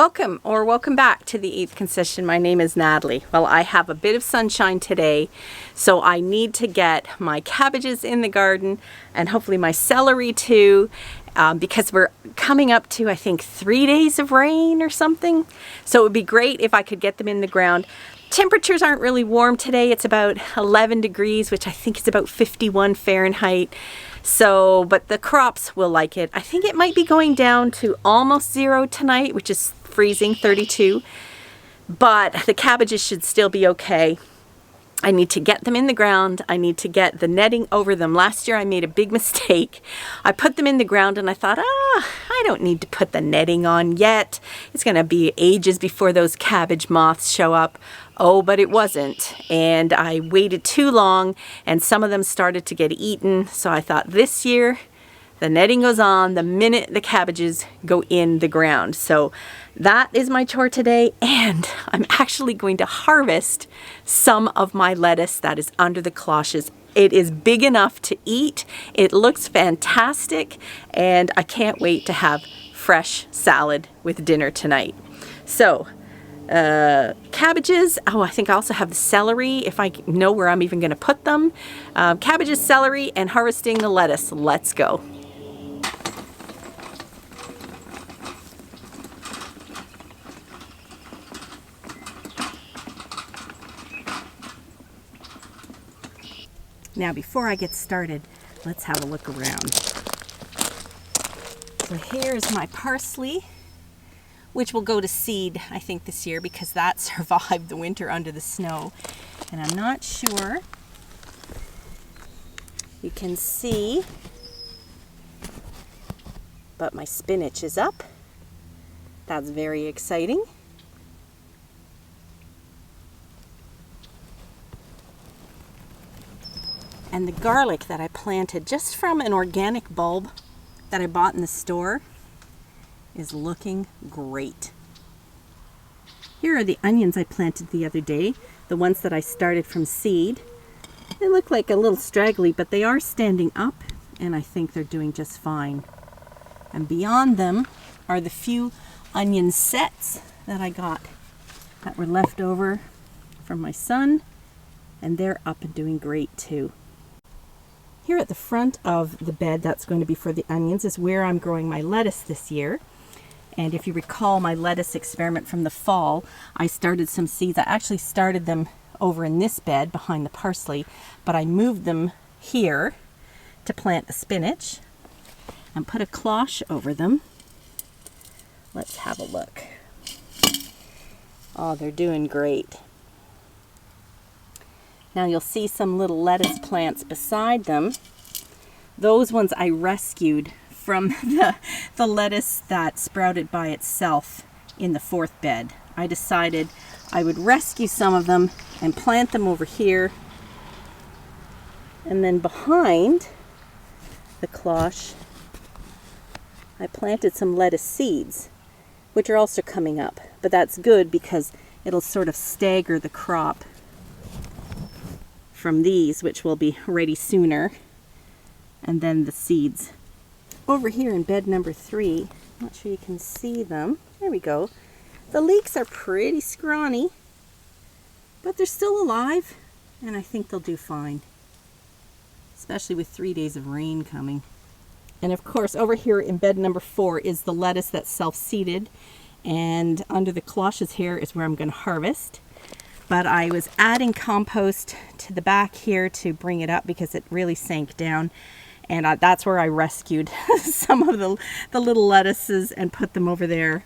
Welcome back to the 8th Concession. My name is Natalie. Well, I have a bit of sunshine today, so I need to get my cabbages in the garden and hopefully my celery too, because we're coming up to, I think, 3 days of rain or something. So it would be great if I could get them in the ground. Temperatures aren't really warm today. It's about 11 degrees, which I think is about 51 Fahrenheit. So, but the crops will like it. I think it might be going down to almost 0 tonight, which is freezing, 32. But the cabbages should still be okay. I need to get them in the ground. I need to get the netting over them. Last year I made a big mistake. I put them in the ground and I thought, I don't need to put the netting on yet. It's going to be ages before those cabbage moths show up. Oh, but it wasn't. And I waited too long and some of them started to get eaten. So I thought this year the netting goes on the minute the cabbages go in the ground. So that is my chore today, and I'm actually going to harvest some of my lettuce that is under the cloches. It is big enough to eat. It looks fantastic, and I can't wait to have fresh salad with dinner tonight. So, cabbages. Oh, I think I also have the celery, if I know where I'm even going to put them. Cabbages, celery, and harvesting the lettuce. Let's go. Now, before I get started, let's have a look around. So here's my parsley, which will go to seed, I think, this year because that survived the winter under the snow. And I'm not sure. You can see, but my spinach is up. That's very exciting. And the garlic that I planted just from an organic bulb that I bought in the store is looking great. Here are the onions I planted the other day, the ones that I started from seed. They look like a little straggly, but they are standing up, and I think they're doing just fine. And beyond them are the few onion sets that I got that were left over from my son, and they're up and doing great too. Here at the front of the bed that's going to be for the onions is where I'm growing my lettuce this year. And if you recall my lettuce experiment from the fall, I started some seeds. I actually started them over in this bed behind the parsley, but I moved them here to plant the spinach and put a cloche over them. Let's have a look. Oh, they're doing great. Now you'll see some little lettuce plants beside them. Those ones I rescued from the lettuce that sprouted by itself in the 4th bed. I decided I would rescue some of them and plant them over here. And then behind the cloche, I planted some lettuce seeds, which are also coming up. But that's good because it'll sort of stagger the crop from these, which will be ready sooner, and then the seeds. Over here in bed number 3, not sure you can see them. There we go. The leeks are pretty scrawny, but they're still alive, and I think they'll do fine, especially with 3 days of rain coming. And of course, over here in bed number 4 is the lettuce that's self-seeded, and under the cloches here is where I'm going to harvest. But I was adding compost to the back here to bring it up because it really sank down. And that's where I rescued some of the little lettuces and put them over there.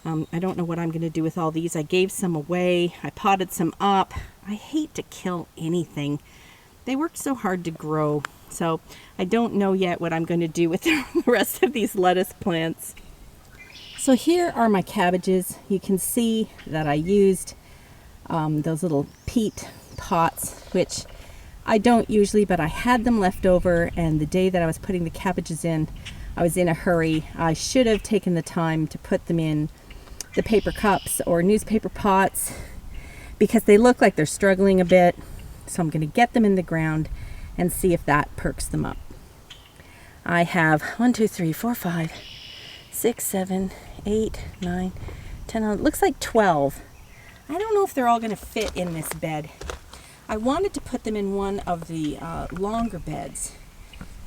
I don't know what I'm going to do with all these. I gave some away. I potted some up. I hate to kill anything. They work so hard to grow. So I don't know yet what I'm going to do with the rest of these lettuce plants. So here are my cabbages. You can see that I used those little peat pots, which I don't usually, but I had them left over, and the day that I was putting the cabbages in, I was in a hurry. I should have taken the time to put them in the paper cups or newspaper pots because they look like they're struggling a bit. So I'm going to get them in the ground and see if that perks them up. I have 1, 2, 3, 4, 5, 6, 7, 8, 9, 10, it looks like 12. I don't know if they're all going to fit in this bed. I wanted to put them in one of the longer beds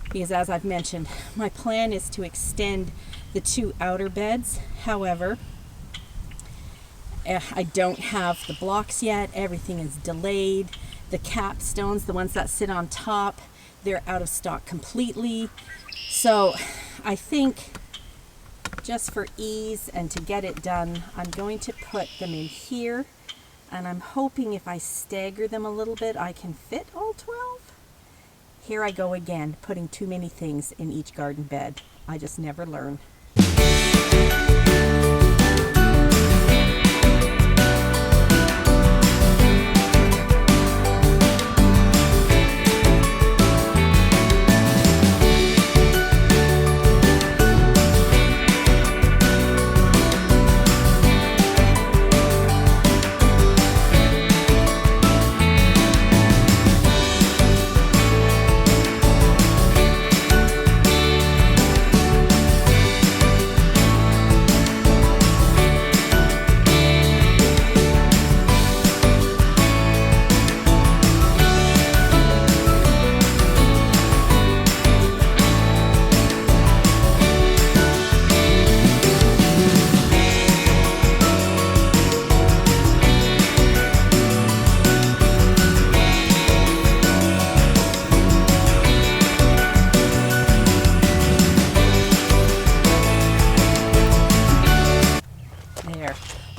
because, as I've mentioned, my plan is to extend the 2 outer beds. However, I don't have the blocks yet. Everything is delayed. The capstones, the ones that sit on top, they're out of stock completely. So I think just for ease and to get it done, I'm going to put them in here, and I'm hoping if I stagger them a little bit, I can fit all 12. Here I go again, putting too many things in each garden bed. I just never learn.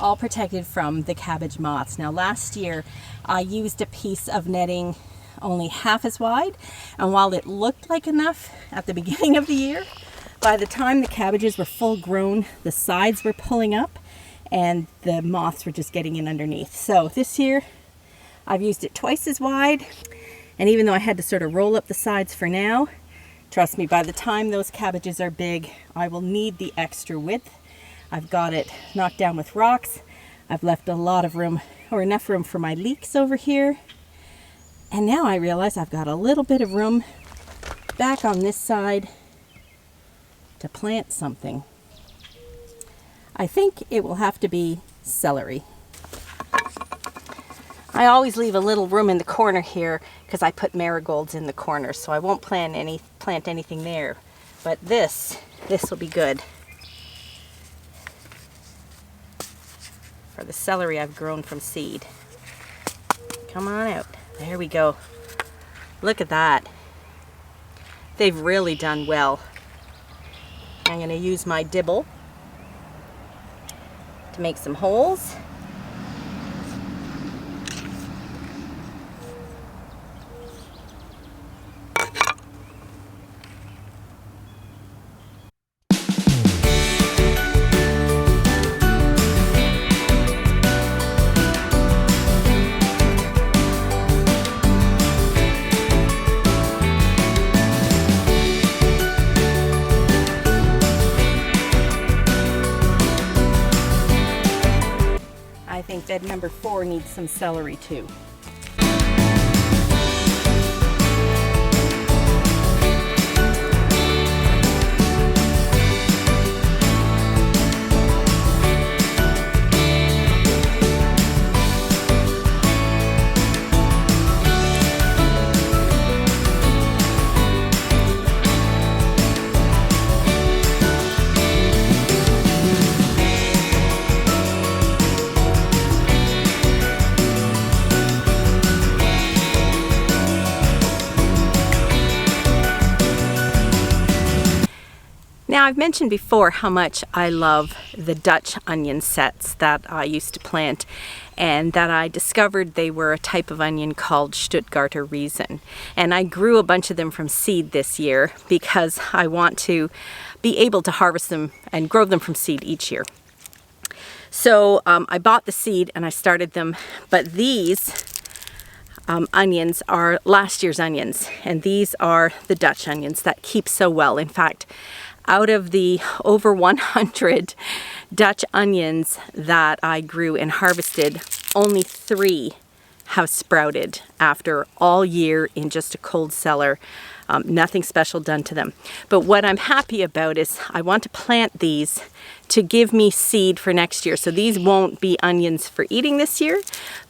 All protected from the cabbage moths. Now last year I used a piece of netting only half as wide, and while it looked like enough at the beginning of the year, by the time the cabbages were full grown, the sides were pulling up and the moths were just getting in underneath. So this year I've used it twice as wide, and even though I had to sort of roll up the sides for now, trust me, by the time those cabbages are big, I will need the extra width. I've got it knocked down with rocks. I've left a lot of room, or enough room, for my leeks over here. And now I realize I've got a little bit of room back on this side to plant something. I think it will have to be celery. I always leave a little room in the corner here because I put marigolds in the corner, so I won't plant anything there. But this will be good. For the celery I've grown from seed. Come on out. There we go. Look at that. They've really done well. I'm going to use my dibble to make some holes. I think bed number 4 needs some celery too. Now, I've mentioned before how much I love the Dutch onion sets that I used to plant, and that I discovered they were a type of onion called Stuttgarter Riesen. And I grew a bunch of them from seed this year because I want to be able to harvest them and grow them from seed each year. So I bought the seed and I started them, but these onions are last year's onions, and these are the Dutch onions that keep so well. In fact, out of the over 100 Dutch onions that I grew and harvested, only 3 have sprouted after all year in just a cold cellar. Nothing special done to them. But what I'm happy about is I want to plant these to give me seed for next year. So these won't be onions for eating this year,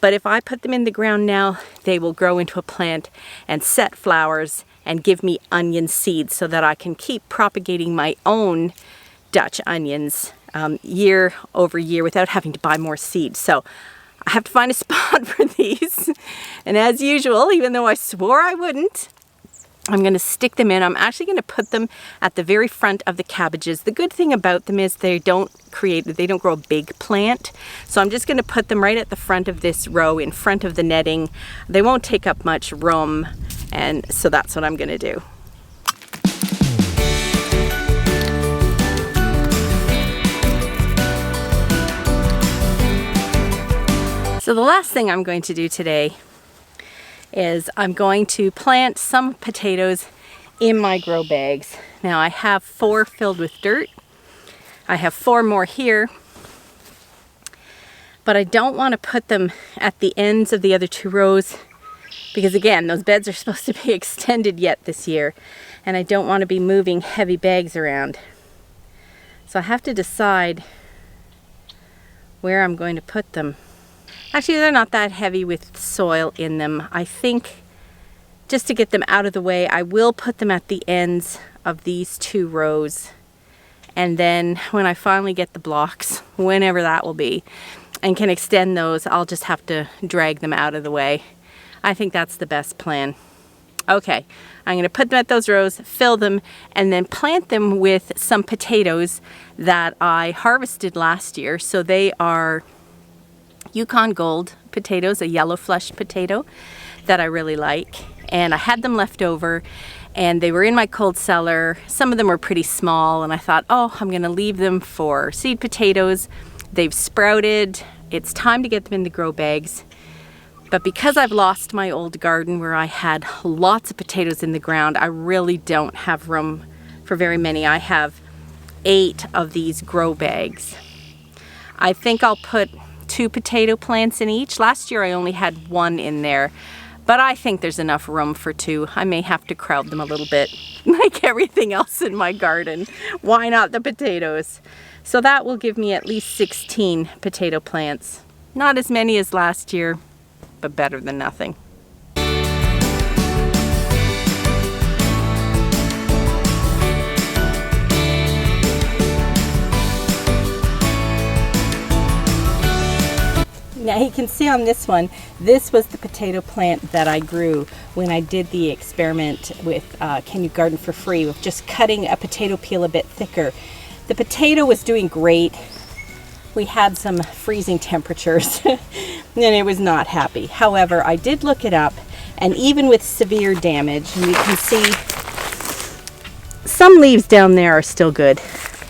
but if I put them in the ground now, they will grow into a plant and set flowers and give me onion seeds so that I can keep propagating my own Dutch onions year over year without having to buy more seeds. So I have to find a spot for these. And as usual, even though I swore I wouldn't, I'm going to stick them in. I'm actually going to put them at the very front of the cabbages. The good thing about them is they don't grow a big plant. So I'm just going to put them right at the front of this row in front of the netting. They won't take up much room, and so that's what I'm going to do. So the last thing I'm going to do today is I'm going to plant some potatoes in my grow bags. Now I have 4 filled with dirt. I have 4 more here, but I don't want to put them at the ends of the other 2 rows because again, those beds are supposed to be extended yet this year, and I don't want to be moving heavy bags around. So I have to decide where I'm going to put them. Actually, they're not that heavy with soil in them. I think just to get them out of the way, I will put them at the ends of these 2 rows. And then when I finally get the blocks, whenever that will be, and can extend those, I'll just have to drag them out of the way. I think that's the best plan. Okay, I'm going to put them at those rows, fill them, and then plant them with some potatoes that I harvested last year. So they are Yukon Gold potatoes, a yellow flushed potato that I really like. And I had them left over and they were in my cold cellar. Some of them were pretty small and I thought, oh, I'm going to leave them for seed potatoes. They've sprouted. It's time to get them in the grow bags. But because I've lost my old garden where I had lots of potatoes in the ground, I really don't have room for very many. I have 8 of these grow bags. I think I'll put 2 potato plants in each. Last year I only had 1 in there, but I think there's enough room for 2. I may have to crowd them a little bit, like everything else in my garden. Why not the potatoes? So that will give me at least 16 potato plants. Not as many as last year, but better than nothing. Now you can see on this one, this was the potato plant that I grew when I did the experiment with Can You Garden for Free with just cutting a potato peel a bit thicker. The potato was doing great. We had some freezing temperatures and it was not happy. However, I did look it up, and even with severe damage, and you can see some leaves down there are still good.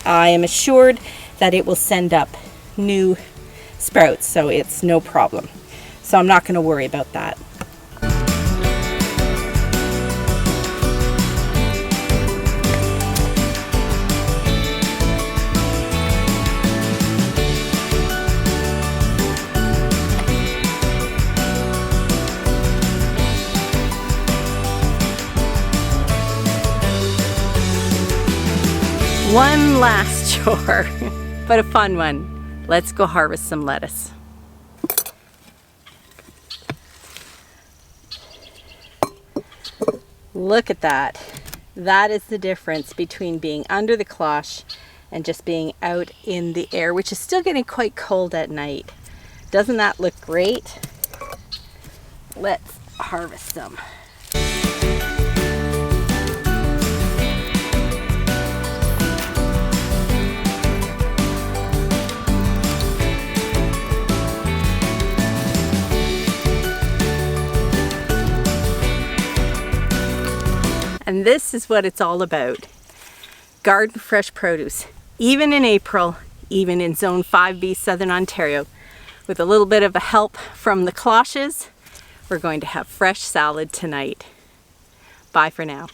I am assured that it will send up new sprouts, so it's no problem. So I'm not going to worry about that. One last chore, but a fun one. Let's go harvest some lettuce. Look at that. That is the difference between being under the cloche and just being out in the air, which is still getting quite cold at night. Doesn't that look great? Let's harvest some. And this is what it's all about. Garden fresh produce, even in April, even in Zone 5B, Southern Ontario. With a little bit of a help from the Cloches, we're going to have fresh salad tonight. Bye for now.